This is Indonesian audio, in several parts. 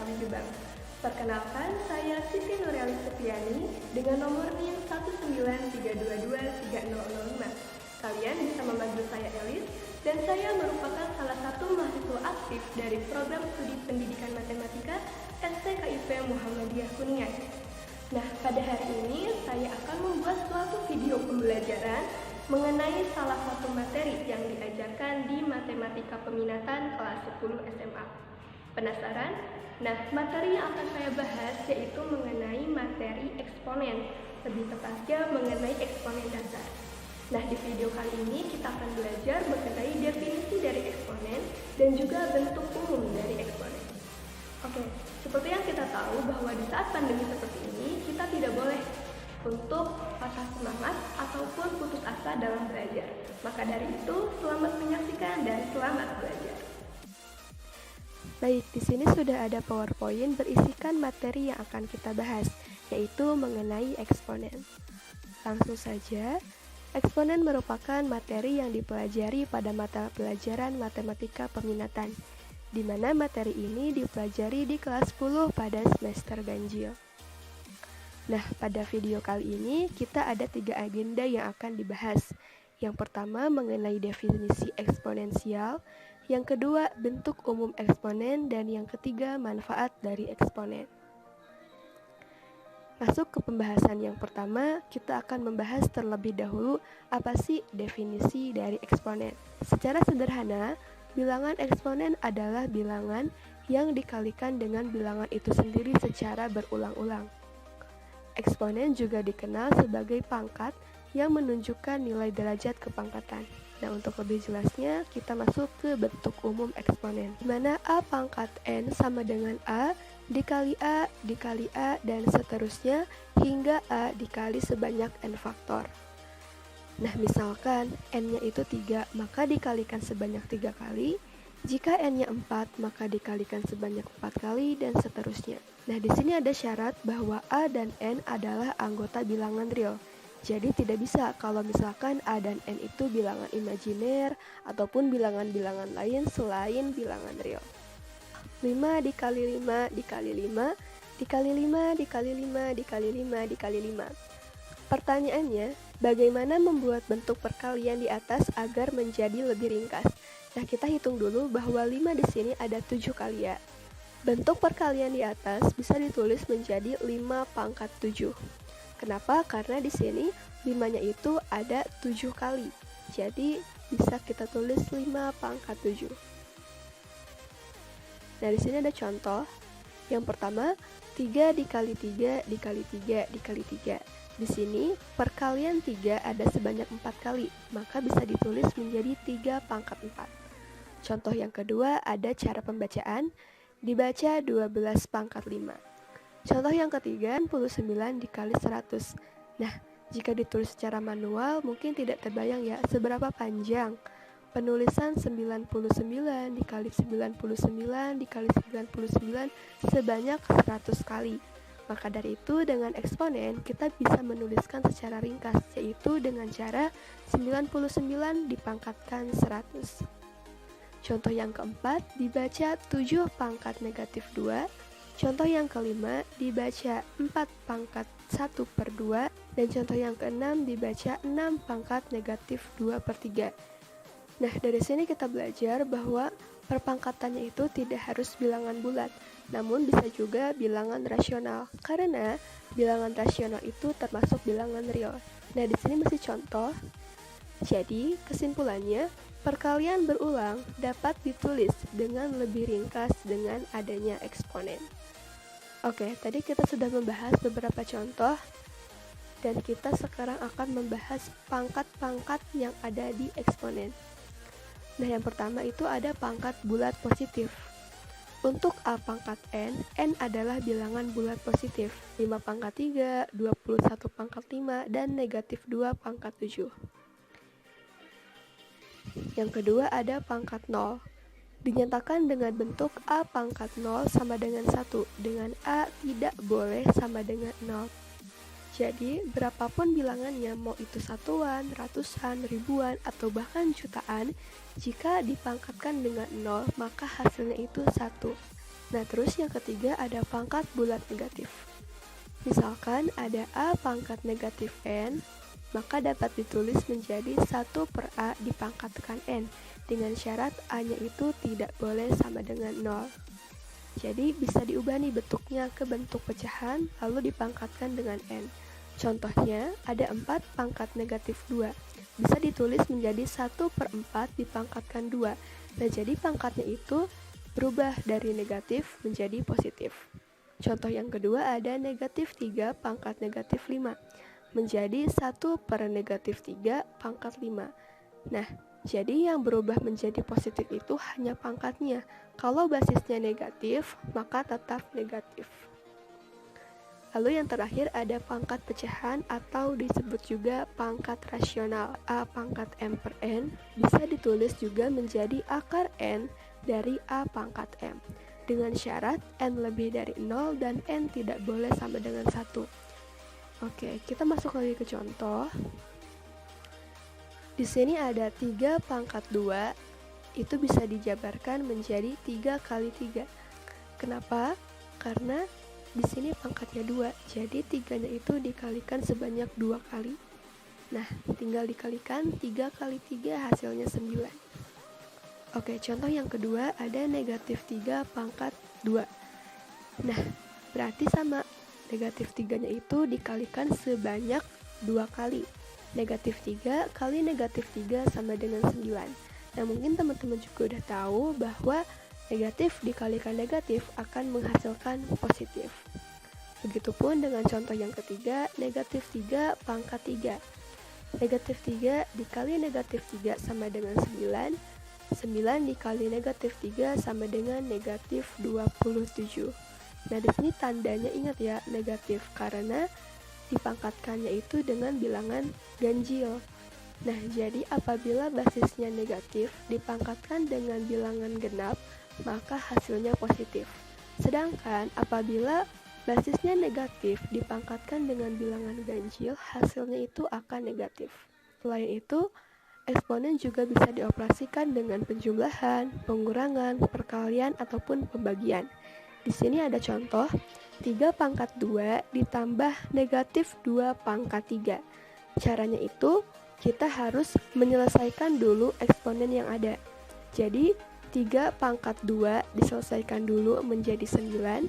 Kalijombang. Perkenalkan, saya Siti Nureli Sepiani dengan nomor NIM 193223005. Kalian bisa memanggil saya Elis, dan saya merupakan salah satu mahasiswa aktif dari program studi pendidikan matematika STKIP Muhammadiyah Kuningan. Nah, pada hari ini saya akan membuat suatu video pembelajaran mengenai salah satu materi yang diajarkan di Matematika Peminatan kelas 10 SMA. Penasaran? Nah, materi yang akan saya bahas yaitu mengenai materi eksponen, lebih tepatnya mengenai eksponen dasar. Nah, di video kali ini kita akan belajar mengenai definisi dari eksponen dan juga bentuk umum dari eksponen. Oke, seperti yang kita tahu bahwa di saat pandemi seperti ini, kita tidak boleh untuk patah semangat ataupun putus asa dalam belajar. Maka dari itu, selamat menyaksikan dan selamat belajar. Baik, di sini sudah ada PowerPoint berisikan materi yang akan kita bahas, yaitu mengenai eksponen. Langsung saja, eksponen merupakan materi yang dipelajari pada mata pelajaran matematika peminatan, di mana materi ini dipelajari di kelas 10 pada semester ganjil. Nah, pada video kali ini kita ada 3 agenda yang akan dibahas. Yang pertama mengenai definisi eksponensial, yang kedua bentuk umum eksponen, dan yang ketiga manfaat dari eksponen. Masuk ke pembahasan yang pertama, kita akan membahas terlebih dahulu apa sih definisi dari eksponen. Secara sederhana, bilangan eksponen adalah bilangan yang dikalikan dengan bilangan itu sendiri secara berulang-ulang. Eksponen juga dikenal sebagai pangkat yang menunjukkan nilai derajat kepangkatan. Nah, untuk lebih jelasnya, kita masuk ke bentuk umum eksponen, di mana A pangkat N sama dengan A dikali A, dan seterusnya hingga A dikali sebanyak N faktor. Nah, misalkan N-nya itu 3, maka dikalikan sebanyak 3 kali. Jika N-nya 4, maka dikalikan sebanyak 4 kali, dan seterusnya. Nah, di sini ada syarat bahwa A dan N adalah anggota bilangan real. Jadi tidak bisa kalau misalkan A dan N itu bilangan imajiner ataupun bilangan-bilangan lain selain bilangan real. 5 dikali 5 dikali 5 dikali 5 dikali 5 dikali 5 dikali 5. Pertanyaannya, bagaimana membuat bentuk perkalian di atas agar menjadi lebih ringkas? Nah, kita hitung dulu bahwa 5 di sini ada 7 kali ya. Bentuk perkalian di atas bisa ditulis menjadi 5 pangkat 7. Kenapa? Karena di sini 5-nya itu ada 7 kali. Jadi bisa kita tulis 5 pangkat 7. Nah, di sini ada contoh. Yang pertama, 3 dikali 3 dikali 3 dikali 3. Di sini perkalian 3 ada sebanyak 4 kali, maka bisa ditulis menjadi 3 pangkat 4. Contoh yang kedua, ada cara pembacaan, dibaca 12 pangkat 5. Contoh yang ketiga, 99 dikali 100. Nah, jika ditulis secara manual, mungkin tidak terbayang ya seberapa panjang. Penulisan 99 dikali 99 dikali 99 sebanyak 100 kali. Maka dari itu, dengan eksponen, kita bisa menuliskan secara ringkas, yaitu dengan cara 99 dipangkatkan 100. Contoh yang keempat, dibaca 7 pangkat negatif 2. Contoh yang kelima, dibaca 4 pangkat 1/2. Dan contoh yang keenam, dibaca 6 pangkat negatif 2/3. Nah, dari sini kita belajar bahwa perpangkatannya itu tidak harus bilangan bulat, namun bisa juga bilangan rasional, karena bilangan rasional itu termasuk bilangan real. Nah, di sini masih contoh. Jadi, kesimpulannya, perkalian berulang dapat ditulis dengan lebih ringkas dengan adanya eksponen. Oke, tadi kita sudah membahas beberapa contoh, dan kita sekarang akan membahas pangkat-pangkat yang ada di eksponen. Nah, yang pertama itu ada pangkat bulat positif. Untuk A pangkat N, N adalah bilangan bulat positif, 5 pangkat 3, 21 pangkat 5, dan negatif 2 pangkat 7. Yang kedua ada pangkat 0. Dinyatakan dengan bentuk A pangkat 0 sama dengan 1, dengan A tidak boleh sama dengan 0. Jadi, berapapun bilangannya, mau itu satuan, ratusan, ribuan, atau bahkan jutaan, jika dipangkatkan dengan 0, maka hasilnya itu 1. Nah, terus yang ketiga ada pangkat bulat negatif. Misalkan ada A pangkat negatif N, maka dapat ditulis menjadi 1 per A dipangkatkan N, dengan syarat A-nya itu tidak boleh sama dengan 0. Jadi bisa diubah nih bentuknya ke bentuk pecahan, lalu dipangkatkan dengan N. Contohnya, ada 4 pangkat negatif 2. Bisa ditulis menjadi 1 per 4 dipangkatkan 2. Nah, jadi pangkatnya itu berubah dari negatif menjadi positif. Contoh yang kedua ada negatif 3 pangkat negatif 5 menjadi 1 per negatif 3 pangkat 5. Nah, jadi yang berubah menjadi positif itu hanya pangkatnya. Kalau basisnya negatif, maka tetap negatif. Lalu yang terakhir ada pangkat pecahan atau disebut juga pangkat rasional. A pangkat M per N bisa ditulis juga menjadi akar N dari A pangkat M, dengan syarat N lebih dari 0 dan N tidak boleh sama dengan 1. Oke, kita masuk lagi ke contoh. Di sini ada 3 pangkat 2, itu bisa dijabarkan menjadi 3 kali 3. Kenapa? Karena di sini pangkatnya 2, jadi 3-nya itu dikalikan sebanyak 2 kali. Nah, tinggal dikalikan 3 kali 3 hasilnya 9. Oke, contoh yang kedua ada negatif 3 pangkat 2. Nah, berarti sama, negatif 3-nya itu dikalikan sebanyak 2 kali. Negatif 3 kali negatif 3 sama dengan 9. Nah, mungkin teman-teman juga udah tahu bahwa negatif dikalikan negatif akan menghasilkan positif. Begitupun dengan contoh yang ketiga, negatif 3 pangkat 3. Negatif 3 dikali negatif 3 sama dengan 9. 9 dikali negatif 3 sama dengan negatif 27. Nah, di sini tandanya ingat ya, negatif, karena dipangkatkannya itu dengan bilangan ganjil. Nah, jadi apabila basisnya negatif dipangkatkan dengan bilangan genap, maka hasilnya positif. Sedangkan apabila basisnya negatif dipangkatkan dengan bilangan ganjil, hasilnya itu akan negatif. Selain itu, eksponen juga bisa dioperasikan dengan penjumlahan, pengurangan, perkalian, ataupun pembagian. Di sini ada contoh, 3 pangkat 2 ditambah negatif 2 pangkat 3. Caranya itu, kita harus menyelesaikan dulu eksponen yang ada. Jadi, 3 pangkat 2 diselesaikan dulu menjadi 9,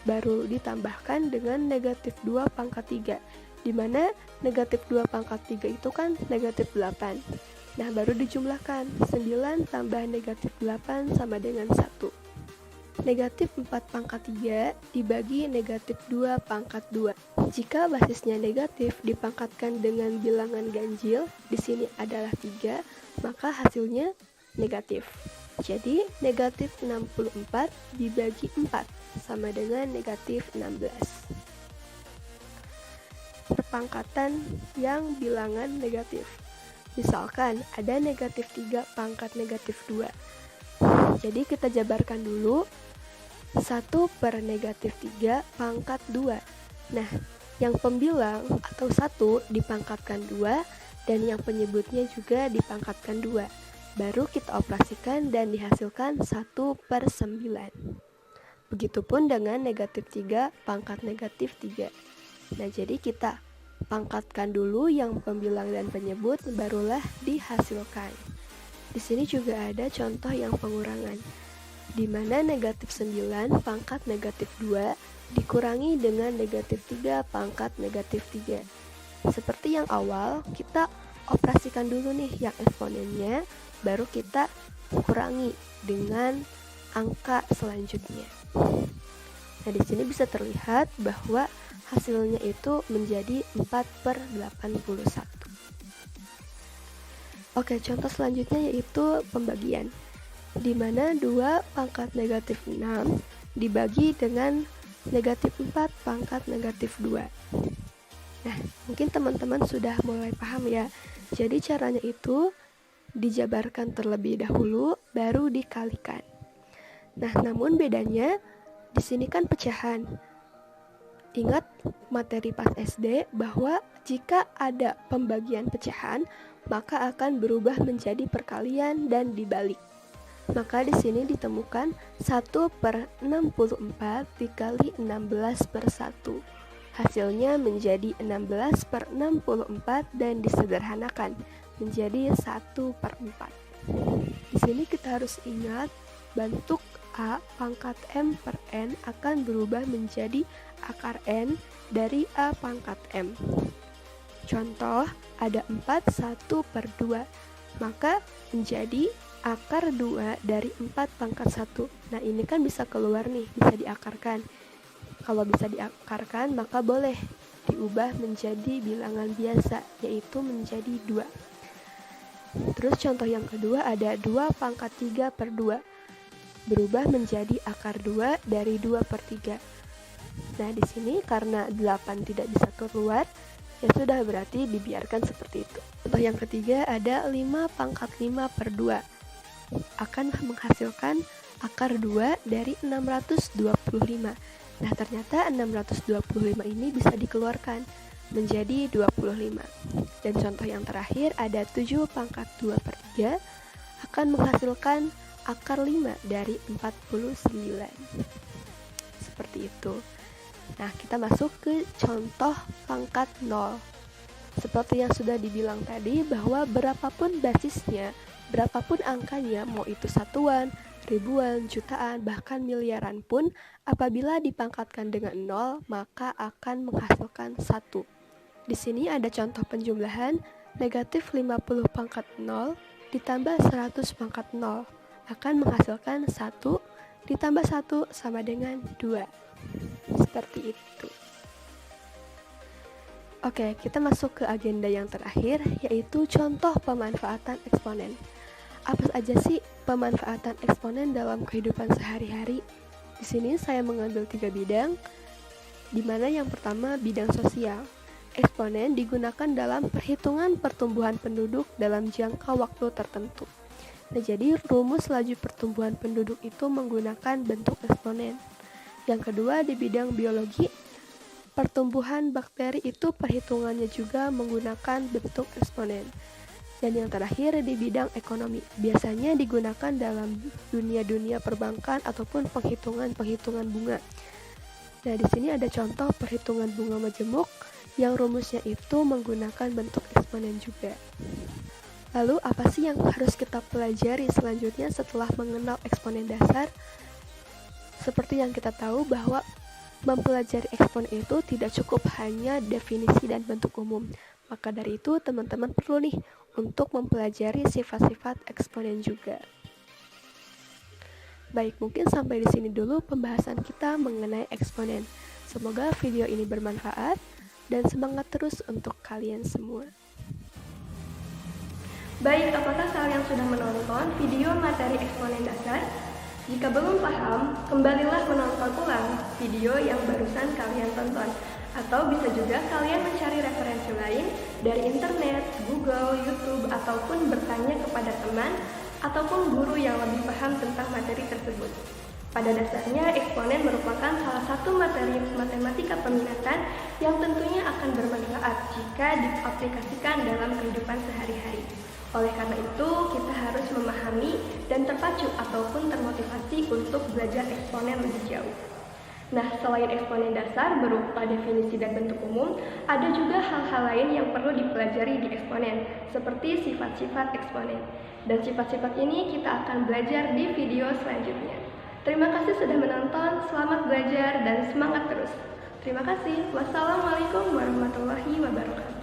baru ditambahkan dengan negatif 2 pangkat 3, di mana negatif 2 pangkat 3 itu kan negatif 8. Nah, baru dijumlahkan, 9 tambah negatif 8 sama dengan 1. Negatif 4 pangkat 3 dibagi negatif 2 pangkat 2. Jika basisnya negatif dipangkatkan dengan bilangan ganjil, di sini adalah 3, maka hasilnya negatif. Jadi, negatif 64 dibagi 4 sama dengan negatif 16. Perpangkatan yang bilangan negatif. Misalkan ada negatif 3 pangkat negatif 2. Jadi kita jabarkan dulu 1 per negatif 3 pangkat 2. Nah, yang pembilang atau 1 dipangkatkan 2 dan yang penyebutnya juga dipangkatkan 2. Baru kita operasikan dan dihasilkan 1 per 9. Begitupun dengan negatif 3 pangkat negatif 3. Nah, jadi kita pangkatkan dulu yang pembilang dan penyebut, barulah dihasilkan. Di sini juga ada contoh yang pengurangan, di mana negatif 9 pangkat negatif 2 dikurangi dengan negatif 3 pangkat negatif 3. Seperti yang awal, kita operasikan dulu nih yang eksponennya, baru kita kurangi dengan angka selanjutnya. Nah, di sini bisa terlihat bahwa hasilnya itu menjadi 4 per 81. Oke, contoh selanjutnya yaitu pembagian, di mana 2 pangkat negatif 6 dibagi dengan negatif 4 pangkat negatif 2. Nah, mungkin teman-teman sudah mulai paham ya. Jadi caranya itu dijabarkan terlebih dahulu, baru dikalikan. Nah, namun bedanya di sini kan pecahan. Ingat materi pas SD bahwa jika ada pembagian pecahan, maka akan berubah menjadi perkalian dan dibalik. Maka di sini ditemukan 1/64 dikali 16 per 1. Hasilnya menjadi 16/64 dan disederhanakan menjadi 1/4. Di sini kita harus ingat bentuk A pangkat M per N akan berubah menjadi akar N dari A pangkat M. Contoh, ada 4 1/2, maka menjadi akar 2 dari 4 pangkat 1. Nah, ini kan bisa keluar nih, bisa diakarkan. Kalau bisa diakarkan, maka boleh diubah menjadi bilangan biasa, yaitu menjadi 2. Terus contoh yang kedua ada 2 pangkat 3/2, berubah menjadi akar 2 dari 2/3. Nah, di sini karena 8 tidak bisa keluar, ya sudah, berarti dibiarkan seperti itu. Contoh yang ketiga ada 5 pangkat 5/2, akan menghasilkan akar 2 dari 625. Nah, ternyata 625 ini bisa dikeluarkan menjadi 25. Dan contoh yang terakhir ada 7 pangkat 2/3, akan menghasilkan akar 5 dari 49. Seperti itu. Nah, kita masuk ke contoh pangkat 0. Seperti yang sudah dibilang tadi, bahwa berapapun basisnya, berapapun angkanya, mau itu satuan, ribuan, jutaan, bahkan miliaran pun, apabila dipangkatkan dengan 0, maka akan menghasilkan 1. Di sini ada contoh penjumlahan, negatif 50 pangkat 0 ditambah 100 pangkat 0 akan menghasilkan 1 ditambah 1 sama dengan 2. Seperti itu. Oke, kita masuk ke agenda yang terakhir, yaitu contoh pemanfaatan eksponen. Apa aja sih pemanfaatan eksponen dalam kehidupan sehari-hari? Di sini saya mengambil 3 bidang, di mana yang pertama bidang sosial. Eksponen digunakan dalam perhitungan pertumbuhan penduduk dalam jangka waktu tertentu. Nah, jadi rumus laju pertumbuhan penduduk itu menggunakan bentuk eksponen. Yang kedua di bidang biologi, pertumbuhan bakteri itu perhitungannya juga menggunakan bentuk eksponen. Dan yang terakhir di bidang ekonomi, biasanya digunakan dalam dunia perbankan ataupun penghitungan bunga. Nah, di sini ada contoh perhitungan bunga majemuk yang rumusnya itu menggunakan bentuk eksponen juga. Lalu apa sih yang harus kita pelajari selanjutnya setelah mengenal eksponen dasar? Seperti yang kita tahu bahwa mempelajari eksponen itu tidak cukup hanya definisi dan bentuk umum. Maka dari itu teman-teman perlu nih untuk mempelajari sifat-sifat eksponen juga. Baik, mungkin sampai di sini dulu pembahasan kita mengenai eksponen. Semoga video ini bermanfaat dan semangat terus untuk kalian semua. Baik, apakah kalian sudah menonton video materi eksponen dasar? Jika belum paham, kembalilah menonton ulang video yang barusan kalian tonton. Atau bisa juga kalian mencari referensi lain dari internet, Google, YouTube, ataupun bertanya kepada teman ataupun guru yang lebih paham tentang materi tersebut. Pada dasarnya, eksponen merupakan salah satu materi matematika peminatan yang tentunya akan bermanfaat jika diaplikasikan dalam kehidupan sehari-hari. Oleh karena itu, kita harus memahami dan terpacu ataupun termotivasi untuk belajar eksponen lebih jauh. Nah, selain eksponen dasar berupa definisi dan bentuk umum, ada juga hal-hal lain yang perlu dipelajari di eksponen, seperti sifat-sifat eksponen. Dan sifat-sifat ini kita akan belajar di video selanjutnya. Terima kasih sudah menonton, selamat belajar dan semangat terus. Terima kasih. Wassalamualaikum warahmatullahi wabarakatuh.